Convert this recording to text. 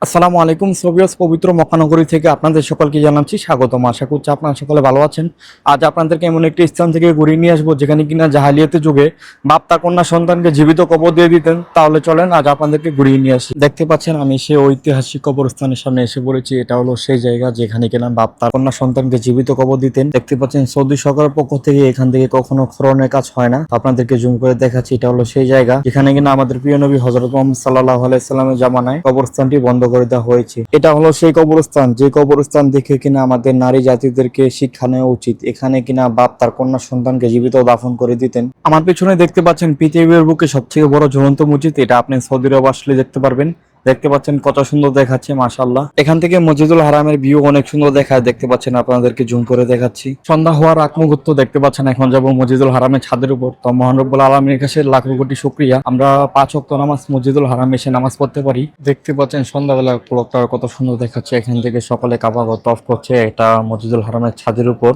আসসালামু আলাইকুম সোভিয়স পবিত্র মক্কানগরী থেকে আপনাদের সকলকে জানাচ্ছি স্বাগতম। আশা করছি আপনারা সকলে ভালো আছেন। আজ আপনাদেরকে এমন একটি স্থান থেকে ঘুরিয়ে নিয়ে আসবো যেখানে কিনা জাহালিয়াতের যুগে বাপ তার কন্যা সন্তানকে জীবিত কবর দিয়ে দিতেন। তাহলে চলেন আজ আপনাদেরকে ঘুরিয়ে নিয়ে আসি। দেখতে পাচ্ছেন আমি সেই ঐতিহাসিক কবরস্থানের সামনে এসে পড়েছি। এটা হলো সেই জায়গা যেখানে কিনা বাপ তার কন্যা সন্তানকে জীবিত কবর দিতেন। দেখতে পাচ্ছেন সৌদি সরকারের পক্ষ থেকে এখান থেকে কখনো খননের কাজ হয় না। আপনাদেরকে জুম করে দেখাচ্ছি, এটা হলো সেই জায়গা যেখানে কিনা আমাদের প্রিয় নবী হযরত মুহাম্মদ সাল্লাল্লাহু আলাইহি সাল্লামের জামানায় কবরস্থানটি বন্ধ করে দেওয়া হয়েছে। এটা হলো সেই কবরস্থান যে কবরস্থান দেখে কিনা আমাদের নারী জাতিদেরকে শিক্ষা নেওয়া উচিত। এখানে কিনা বাপ তার কন্যা সন্তানকে জীবিত দাফন করে দিতেন। আমার পেছনে দেখতে পাচ্ছেন পৃথিবীর বুকে সবথেকে বড় ঝুলন্ত মসজিদ। এটা আপনি সৌদি আরব আসলে দেখতে পারবেন। দেখতে পাচ্ছেন কত সুন্দর দেখাচ্ছে, মাশাআল্লাহ। এখান থেকে মসজিদুল হারামের ভিউ অনেক সুন্দর দেখায়। দেখতে পাচ্ছেন, আপনাদেরকে জুম করে দেখাচ্ছি। সন্ধ্যা হওয়ার আগ মুহূর্ত দেখতে পাচ্ছেন। এখন যাব মসজিদুল হারামের ছাদের উপর। তো মহান রব্বুল আলামিনের কাছে লাখো কোটি শুকরিয়া, আমরা 5 ওয়াক্ত নামাজ মসজিদুল হারামে এসে নামাজ পড়তে পারি। দেখতে পাচ্ছেন সন্ধ্যাবেলা ক্লকটা কত সুন্দর দেখাচ্ছে। এখান থেকে সকালে কাবা তওয়াফ করছে। এটা মসজিদুল হারামের ছাদের উপর।